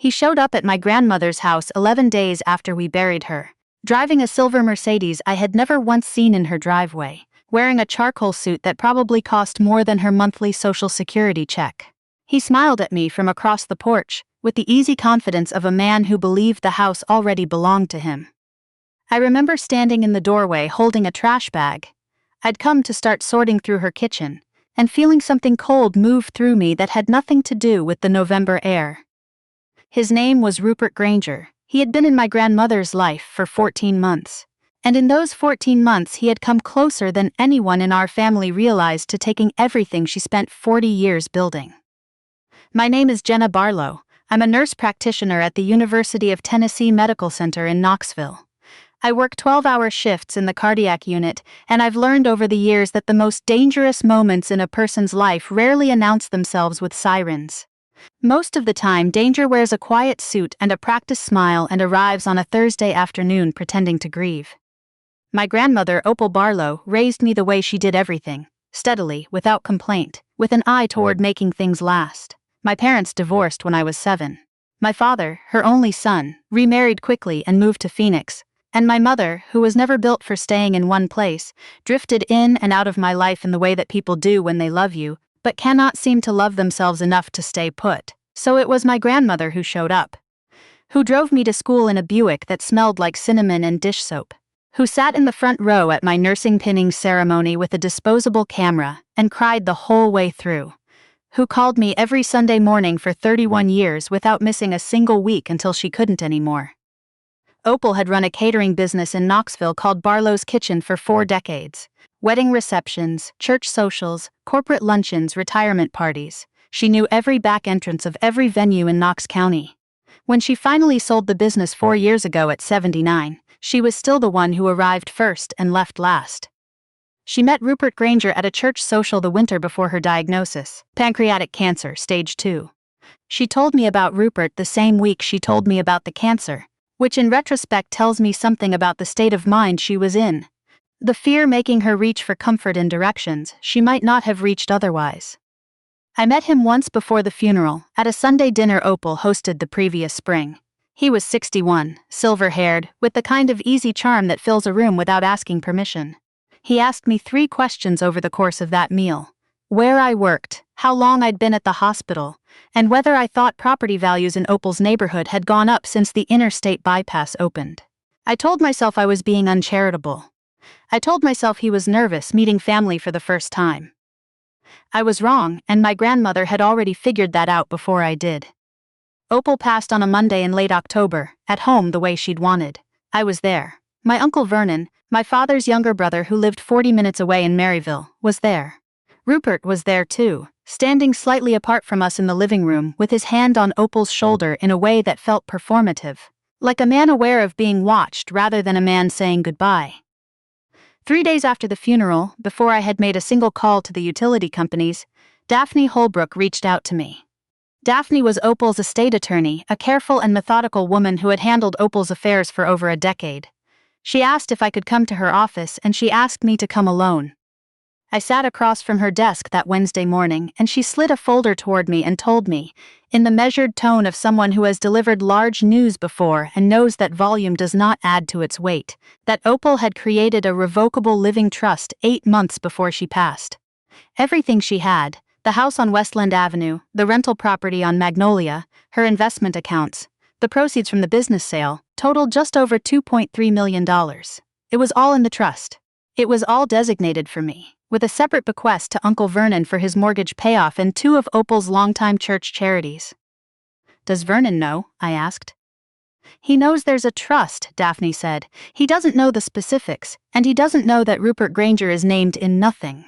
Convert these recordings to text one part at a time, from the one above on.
He showed up at my grandmother's house 11 days after we buried her, driving a silver Mercedes I had never once seen in her driveway, wearing a charcoal suit that probably cost more than her monthly Social Security check. He smiled at me from across the porch, with the easy confidence of a man who believed the house already belonged to him. I remember standing in the doorway holding a trash bag. I'd come to start sorting through her kitchen, and feeling something cold move through me that had nothing to do with the November air. His name was Rupert Granger. He had been in my grandmother's life for 14 months. And in those 14 months he had come closer than anyone in our family realized to taking everything she spent 40 years building. My name is Jenna Barlow. I'm a nurse practitioner at the University of Tennessee Medical Center in Knoxville. I work 12-hour shifts in the cardiac unit, and I've learned over the years that the most dangerous moments in a person's life rarely announce themselves with sirens. Most of the time, danger wears a quiet suit and a practiced smile and arrives on a Thursday afternoon pretending to grieve. My grandmother, Opal Barlow, raised me the way she did everything, steadily, without complaint, with an eye toward making things last. My parents divorced when I was 7. My father, her only son, remarried quickly and moved to Phoenix. And my mother, who was never built for staying in one place, drifted in and out of my life in the way that people do when they love you, but cannot seem to love themselves enough to stay put. So it was my grandmother who showed up. Who drove me to school in a Buick that smelled like cinnamon and dish soap. Who sat in the front row at my nursing pinning ceremony with a disposable camera and cried the whole way through. Who called me every Sunday morning for 31 years without missing a single week until she couldn't anymore. Opal had run a catering business in Knoxville called Barlow's Kitchen for 4 decades. Wedding receptions, church socials, corporate luncheons, retirement parties. She knew every back entrance of every venue in Knox County. When she finally sold the business 4 years ago at 79, she was still the one who arrived first and left last. She met Rupert Granger at a church social the winter before her diagnosis, pancreatic cancer, stage 2. She told me about Rupert the same week she told me about the cancer, which in retrospect tells me something about the state of mind she was in. The fear making her reach for comfort in directions she might not have reached otherwise. I met him once before the funeral, at a Sunday dinner Opal hosted the previous spring. He was 61, silver-haired, with the kind of easy charm that fills a room without asking permission. He asked me 3 questions over the course of that meal. Where I worked, how long I'd been at the hospital, and whether I thought property values in Opal's neighborhood had gone up since the interstate bypass opened. I told myself I was being uncharitable. I told myself he was nervous meeting family for the first time. I was wrong, and my grandmother had already figured that out before I did. Opal passed on a Monday in late October, at home the way she'd wanted. I was there. My Uncle Vernon, my father's younger brother who lived 40 minutes away in Maryville, was there. Rupert was there too, standing slightly apart from us in the living room with his hand on Opal's shoulder in a way that felt performative, like a man aware of being watched rather than a man saying goodbye. 3 days after the funeral, before I had made a single call to the utility companies, Daphne Holbrook reached out to me. Daphne was Opal's estate attorney, a careful and methodical woman who had handled Opal's affairs for over a decade. She asked if I could come to her office and she asked me to come alone. I sat across from her desk that Wednesday morning and she slid a folder toward me and told me, in the measured tone of someone who has delivered large news before and knows that volume does not add to its weight, that Opal had created a revocable living trust 8 months before she passed. Everything she had, the house on Westland Avenue, the rental property on Magnolia, her investment accounts, the proceeds from the business sale, totaled just over $2.3 million. It was all in the trust. It was all designated for me, with a separate bequest to Uncle Vernon for his mortgage payoff and 2 of Opal's longtime church charities. Does Vernon know? I asked. He knows there's a trust, Daphne said. He doesn't know the specifics, and he doesn't know that Rupert Granger is named in nothing.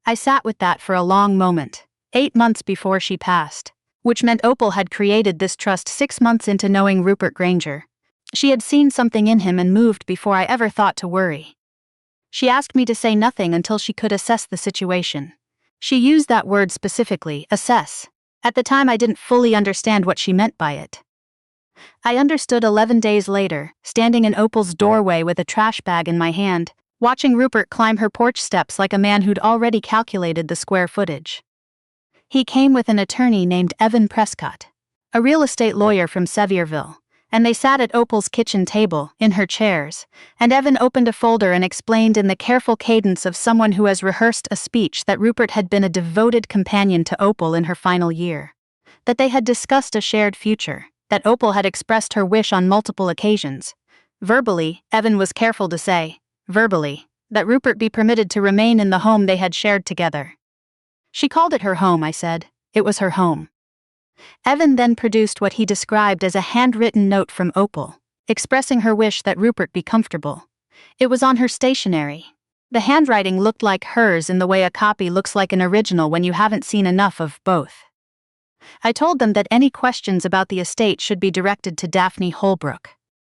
I sat with that for a long moment, 8 months before she passed, which meant Opal had created this trust 6 months into knowing Rupert Granger. She had seen something in him and moved before I ever thought to worry. She asked me to say nothing until she could assess the situation. She used that word specifically, assess. At the time I didn't fully understand what she meant by it. I understood 11 days later, standing in Opal's doorway with a trash bag in my hand, watching Rupert climb her porch steps like a man who'd already calculated the square footage. He came with an attorney named Evan Prescott. a real estate lawyer from Sevierville, and they sat at Opal's kitchen table, in her chairs, and Evan opened a folder and explained in the careful cadence of someone who has rehearsed a speech that Rupert had been a devoted companion to Opal in her final year, that they had discussed a shared future, that Opal had expressed her wish on multiple occasions. Verbally, Evan was careful to say, verbally, that Rupert be permitted to remain in the home they had shared together. She called it her home, I said. It was her home. Evan then produced what he described as a handwritten note from Opal, expressing her wish that Rupert be comfortable. It was on her stationery. The handwriting looked like hers in the way a copy looks like an original when you haven't seen enough of both. I told them that any questions about the estate should be directed to Daphne Holbrook.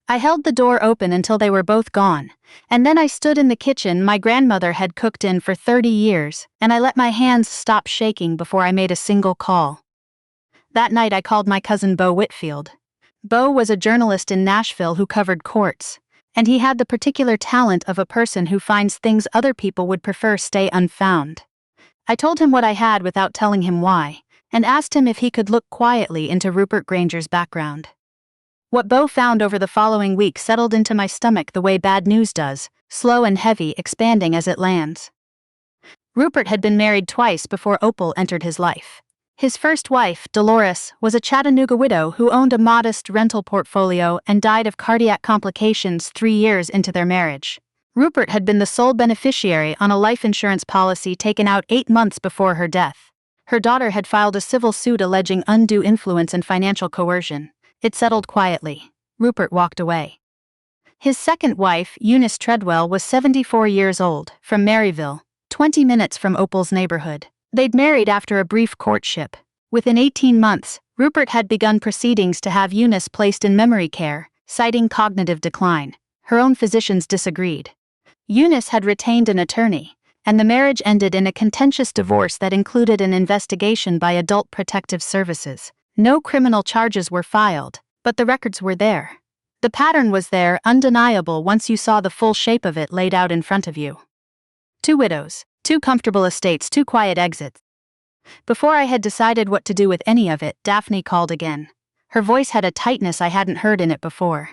I held the door open until they were both gone, and then I stood in the kitchen my grandmother had cooked in for 30 years, and I let my hands stop shaking before I made a single call. That night I called my cousin Beau Whitfield. Beau was a journalist in Nashville who covered courts, and he had the particular talent of a person who finds things other people would prefer stay unfound. I told him what I had without telling him why, and asked him if he could look quietly into Rupert Granger's background. What Beau found over the following week settled into my stomach the way bad news does, slow and heavy, expanding as it lands. Rupert had been married twice before Opal entered his life. His first wife, Dolores, was a Chattanooga widow who owned a modest rental portfolio and died of cardiac complications 3 years into their marriage. Rupert had been the sole beneficiary on a life insurance policy taken out 8 months before her death. Her daughter had filed a civil suit alleging undue influence and financial coercion. It settled quietly. Rupert walked away. His second wife, Eunice Treadwell, was 74 years old, from Maryville, 20 minutes from Opal's neighborhood. They'd married after a brief courtship. Within 18 months, Rupert had begun proceedings to have Eunice placed in memory care, citing cognitive decline. Her own physicians disagreed. Eunice had retained an attorney, and the marriage ended in a contentious divorce that included an investigation by Adult Protective Services. No criminal charges were filed, but the records were there. The pattern was there, undeniable once you saw the full shape of it laid out in front of you. 2 widows, 2 comfortable estates, 2 quiet exits. Before I had decided what to do with any of it, Daphne called again. Her voice had a tightness I hadn't heard in it before.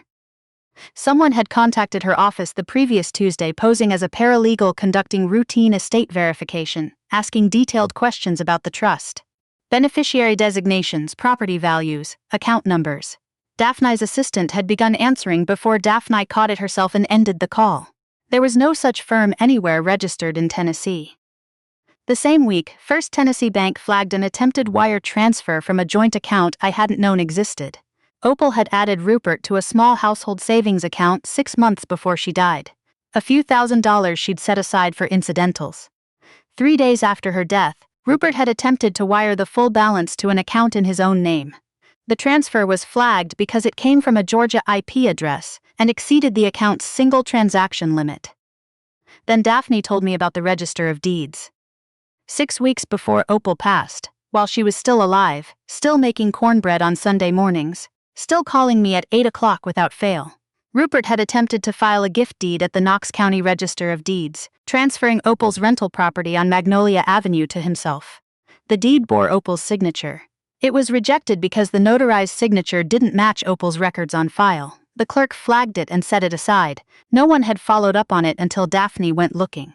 Someone had contacted her office the previous Tuesday posing as a paralegal conducting routine estate verification, asking detailed questions about the trust. Beneficiary designations, property values, account numbers. Daphne's assistant had begun answering before Daphne caught it herself and ended the call. There was no such firm anywhere registered in Tennessee. The same week, First Tennessee Bank flagged an attempted wire transfer from a joint account I hadn't known existed. Opal had added Rupert to a small household savings account 6 months before she died. A few $1,000s she'd set aside for incidentals. 3 days after her death, Rupert had attempted to wire the full balance to an account in his own name. The transfer was flagged because it came from a Georgia IP address and exceeded the account's single transaction limit. Then Daphne told me about the Register of Deeds. 6 weeks before Opal passed, while she was still alive, still making cornbread on Sunday mornings, still calling me at 8 o'clock without fail, Rupert had attempted to file a gift deed at the Knox County Register of Deeds, transferring Opal's rental property on Magnolia Avenue to himself. The deed bore Opal's signature. It was rejected because the notarized signature didn't match Opal's records on file. The clerk flagged it and set it aside. No one had followed up on it until Daphne went looking.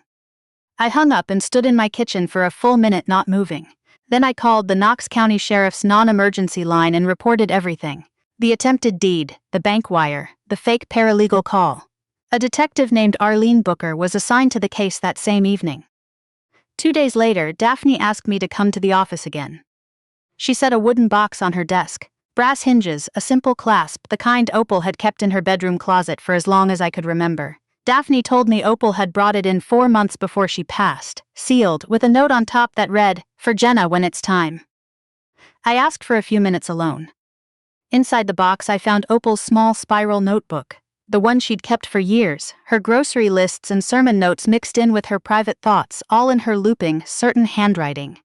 I hung up and stood in my kitchen for a full minute not moving. Then I called the Knox County Sheriff's non-emergency line and reported everything. The attempted deed, the bank wire, the fake paralegal call. A detective named Arlene Booker was assigned to the case that same evening. 2 days later, Daphne asked me to come to the office again. She set a wooden box on her desk, brass hinges, a simple clasp, the kind Opal had kept in her bedroom closet for as long as I could remember. Daphne told me Opal had brought it in 4 months before she passed, sealed, with a note on top that read, "For Jenna when it's time." I asked for a few minutes alone. Inside the box I found Opal's small spiral notebook, the one she'd kept for years, her grocery lists and sermon notes mixed in with her private thoughts, all in her looping, certain handwriting.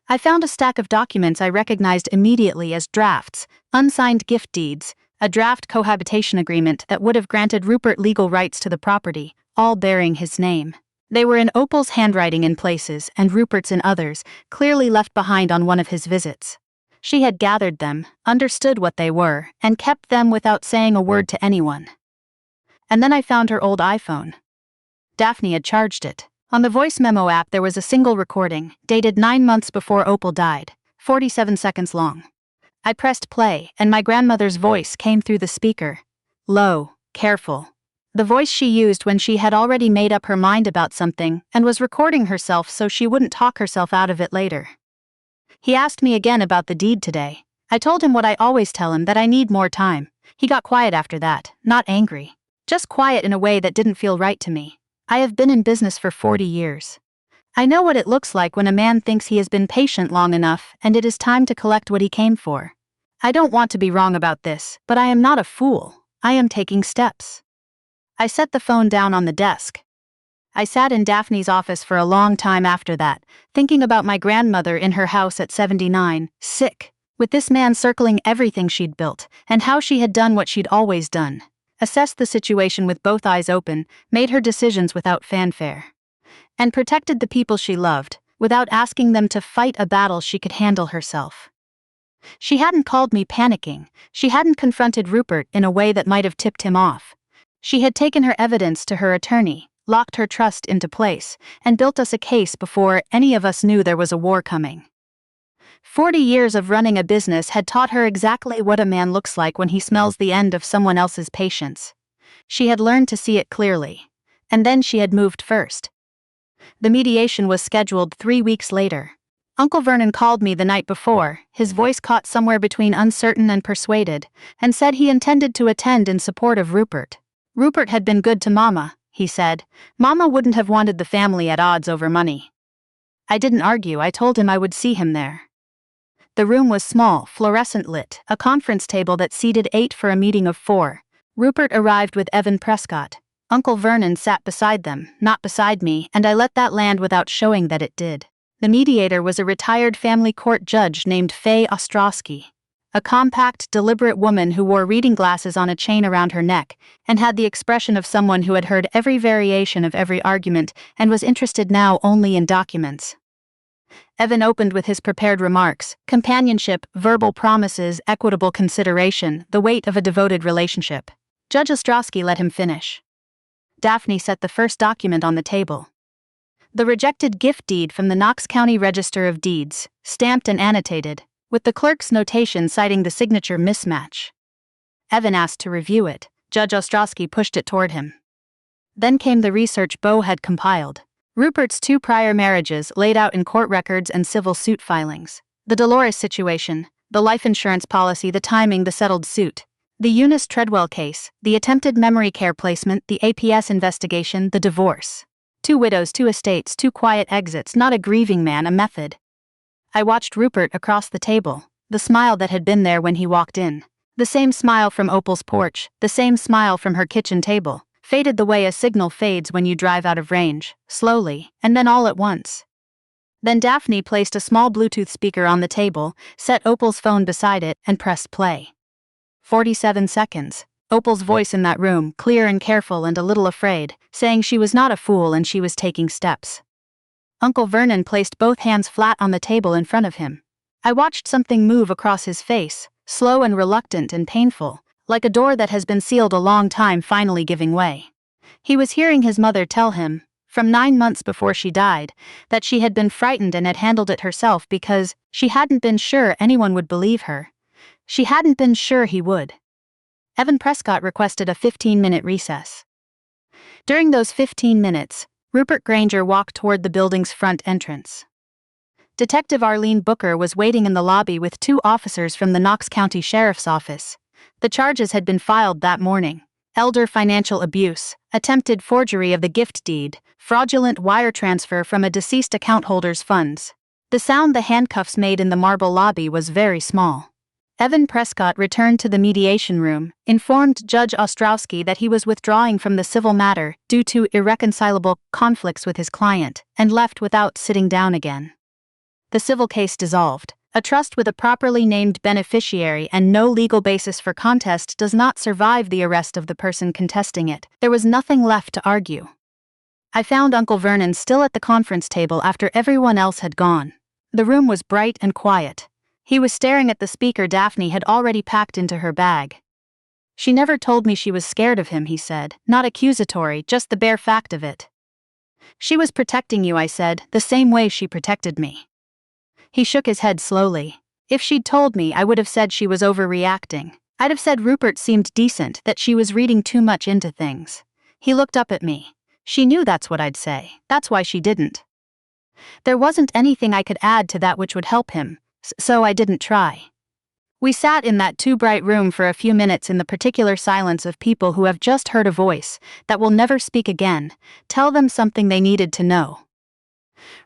I found a stack of documents I recognized immediately as drafts, unsigned gift deeds, a draft cohabitation agreement that would have granted Rupert legal rights to the property, all bearing his name. They were in Opal's handwriting in places and Rupert's in others, clearly left behind on one of his visits. She had gathered them, understood what they were, and kept them without saying a word to anyone. And then I found her old iPhone. Daphne had charged it. On the voice memo app there was a single recording, dated 9 months before Opal died, 47 seconds long. I pressed play, and my grandmother's voice came through the speaker. Low, careful. The voice she used when she had already made up her mind about something and was recording herself so she wouldn't talk herself out of it later. He asked me again about the deed today. I told him what I always tell him, that I need more time. He got quiet after that, not angry. Just quiet in a way that didn't feel right to me. I have been in business for 40 years. I know what it looks like when a man thinks he has been patient long enough and it is time to collect what he came for. I don't want to be wrong about this, but I am not a fool. I am taking steps. I set the phone down on the desk. I sat in Daphne's office for a long time after that, thinking about my grandmother in her house at 79, sick, with this man circling everything she'd built, and how she had done what she'd always done. Assessed the situation with both eyes open, made her decisions without fanfare, and protected the people she loved, without asking them to fight a battle she could handle herself. She hadn't called me panicking. She hadn't confronted Rupert in a way that might have tipped him off. She had taken her evidence to her attorney, locked her trust into place, and built us a case before any of us knew there was a war coming. 40 years of running a business had taught her exactly what a man looks like when he smells the end of someone else's patience. She had learned to see it clearly, and then she had moved first. The mediation was scheduled 3 weeks later. Uncle Vernon called me the night before, his voice caught somewhere between uncertain and persuaded, and said he intended to attend in support of Rupert. Rupert had been good to Mama, he said. Mama wouldn't have wanted the family at odds over money. I didn't argue. I told him I would see him there. The room was small, fluorescent lit, a conference table that seated 8 for a meeting of 4. Rupert arrived with Evan Prescott. Uncle Vernon sat beside them, not beside me, and I let that land without showing that it did. The mediator was a retired family court judge named Faye Ostrowski, a compact, deliberate woman who wore reading glasses on a chain around her neck and had the expression of someone who had heard every variation of every argument and was interested now only in documents. Evan opened with his prepared remarks: companionship, verbal promises, equitable consideration, the weight of a devoted relationship. Judge Ostrowski let him finish. Daphne set the first document on the table. The rejected gift deed from the Knox County Register of Deeds, stamped and annotated, with the clerk's notation citing the signature mismatch. Evan asked to review it. Judge Ostrowski pushed it toward him. Then came the research Bo had compiled. Rupert's 2 prior marriages laid out in court records and civil suit filings. The Dolores situation, the life insurance policy, the timing, the settled suit. The Eunice Treadwell case, the attempted memory care placement, the APS investigation, the divorce. 2 widows, 2 estates, 2 quiet exits, not a grieving man, a method. I watched Rupert across the table, the smile that had been there when he walked in. The same smile from Opal's porch, the same smile from her kitchen table, faded the way a signal fades when you drive out of range, slowly, and then all at once. Then Daphne placed a small Bluetooth speaker on the table, set Opal's phone beside it, and pressed play. 47 seconds. Opal's voice in that room, clear and careful and a little afraid, saying she was not a fool and she was taking steps. Uncle Vernon placed both hands flat on the table in front of him. I watched something move across his face, slow and reluctant and painful, like a door that has been sealed a long time finally giving way. He was hearing his mother tell him, from 9 months before she died, that she had been frightened and had handled it herself because she hadn't been sure anyone would believe her. She hadn't been sure he would. Evan Prescott requested a 15-minute recess. During those 15 minutes, Rupert Granger walked toward the building's front entrance. Detective Arlene Booker was waiting in the lobby with 2 officers from the Knox County Sheriff's Office. The charges had been filed that morning: elder financial abuse, attempted forgery of the gift deed, fraudulent wire transfer from a deceased account holder's funds. The sound the handcuffs made in the marble lobby was very small. Evan Prescott returned to the mediation room, informed Judge Ostrowski that he was withdrawing from the civil matter due to irreconcilable conflicts with his client, and left without sitting down again. The civil case dissolved. A trust with a properly named beneficiary and no legal basis for contest does not survive the arrest of the person contesting it. There was nothing left to argue. I found Uncle Vernon still at the conference table after everyone else had gone. The room was bright and quiet. He was staring at the speaker Daphne had already packed into her bag. She never told me she was scared of him, he said, not accusatory, just the bare fact of it. She was protecting you, I said, the same way she protected me. He shook his head slowly. If she'd told me, I would have said she was overreacting. I'd have said Rupert seemed decent, that she was reading too much into things. He looked up at me. She knew that's what I'd say. That's why she didn't. There wasn't anything I could add to that which would help him, so I didn't try. We sat in that too-bright room for a few minutes in the particular silence of people who have just heard a voice that will never speak again, tell them something they needed to know.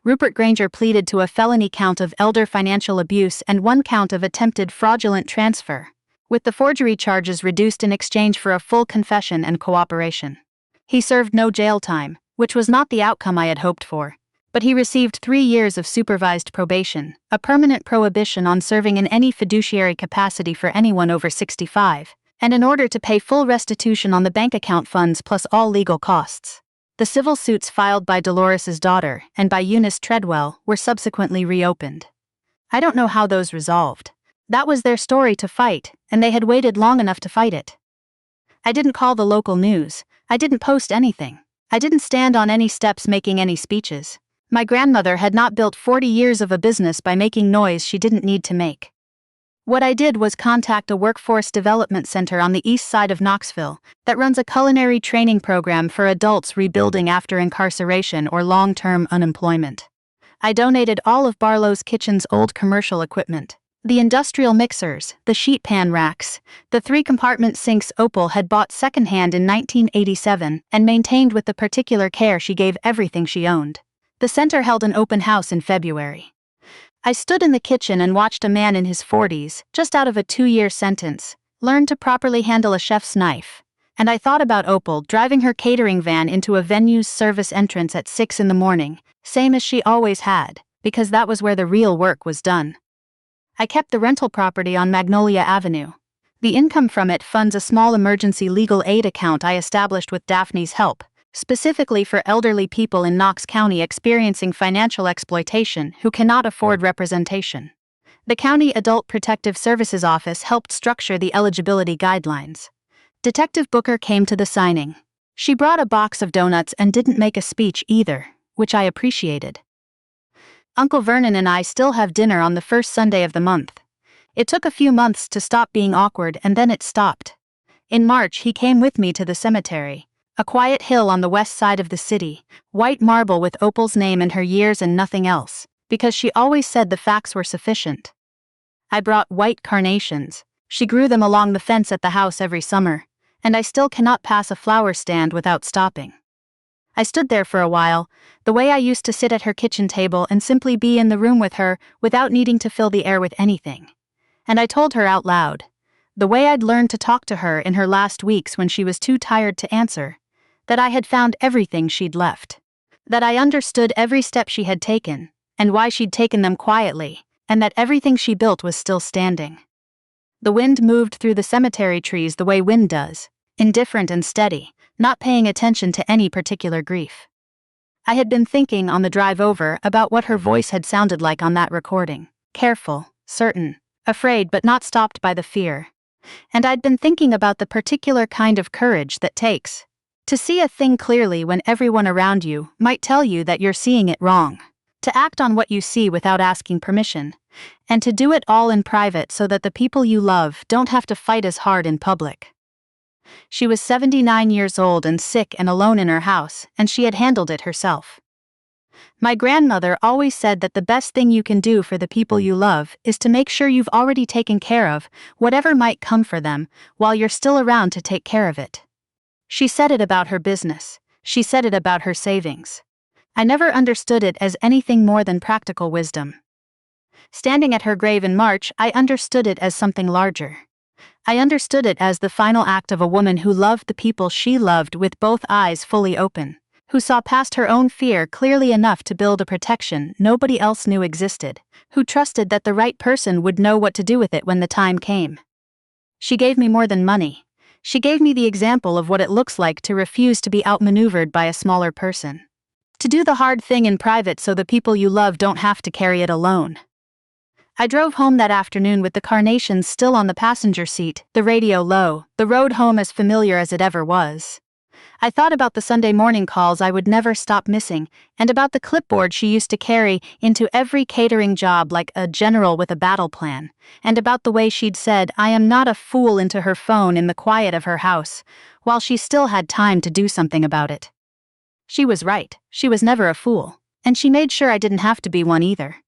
Rupert Granger pleaded to a felony count of elder financial abuse and 1 count of attempted fraudulent transfer, with the forgery charges reduced in exchange for a full confession and cooperation. He served no jail time, which was not the outcome I had hoped for, but he received 3 years of supervised probation, a permanent prohibition on serving in any fiduciary capacity for anyone over 65, and an order to pay full restitution on the bank account funds plus all legal costs. The civil suits filed by Dolores's daughter and by Eunice Treadwell were subsequently reopened. I don't know how those resolved. That was their story to fight, and they had waited long enough to fight it. I didn't call the local news. I didn't post anything. I didn't stand on any steps making any speeches. My grandmother had not built 40 years of a business by making noise she didn't need to make. What I did was contact a workforce development center on the east side of Knoxville that runs a culinary training program for adults rebuilding after incarceration or long-term unemployment. I donated all of Barlow's kitchen's old commercial equipment. The industrial mixers, the sheet pan racks, the 3-compartment sinks Opal had bought secondhand in 1987 and maintained with the particular care she gave everything she owned. The center held an open house in February. I stood in the kitchen and watched a man in his 40s, just out of a 2-year sentence, learn to properly handle a chef's knife. And I thought about Opal driving her catering van into a venue's service entrance at 6 in the morning, same as she always had, because that was where the real work was done. I kept the rental property on Magnolia Avenue. The income from it funds a small emergency legal aid account I established with Daphne's help, specifically for elderly people in Knox County experiencing financial exploitation who cannot afford representation. The County Adult Protective Services Office helped structure the eligibility guidelines. Detective Booker came to the signing. She brought a box of donuts and didn't make a speech either, which I appreciated. Uncle Vernon and I still have dinner on the first Sunday of the month. It took a few months to stop being awkward and then it stopped. In March he came with me to the cemetery. A quiet hill on the west side of the city, white marble with Opal's name and her years and nothing else, because she always said the facts were sufficient. I brought white carnations. She grew them along the fence at the house every summer, and I still cannot pass a flower stand without stopping. I stood there for a while, the way I used to sit at her kitchen table and simply be in the room with her without needing to fill the air with anything. And I told her out loud, the way I'd learned to talk to her in her last weeks when she was too tired to answer, that I had found everything she'd left. That I understood every step she had taken, and why she'd taken them quietly, and that everything she built was still standing. The wind moved through the cemetery trees the way wind does, indifferent and steady, not paying attention to any particular grief. I had been thinking on the drive over about what her voice had sounded like on that recording, careful, certain, afraid but not stopped by the fear. And I'd been thinking about the particular kind of courage that takes to see a thing clearly when everyone around you might tell you that you're seeing it wrong. To act on what you see without asking permission. And to do it all in private so that the people you love don't have to fight as hard in public. She was 79 years old and sick and alone in her house, and she had handled it herself. My grandmother always said that the best thing you can do for the people you love is to make sure you've already taken care of whatever might come for them while you're still around to take care of it. She said it about her business. She said it about her savings. I never understood it as anything more than practical wisdom. Standing at her grave in March, I understood it as something larger. I understood it as the final act of a woman who loved the people she loved with both eyes fully open, who saw past her own fear clearly enough to build a protection nobody else knew existed, who trusted that the right person would know what to do with it when the time came. She gave me more than money. She gave me the example of what it looks like to refuse to be outmaneuvered by a smaller person. To do the hard thing in private so the people you love don't have to carry it alone. I drove home that afternoon with the carnations still on the passenger seat, the radio low, the road home as familiar as it ever was. I thought about the Sunday morning calls I would never stop missing, and about the clipboard she used to carry into every catering job like a general with a battle plan, and about the way she'd said "I am not a fool" into her phone in the quiet of her house, while she still had time to do something about it. She was right, she was never a fool, and she made sure I didn't have to be one either.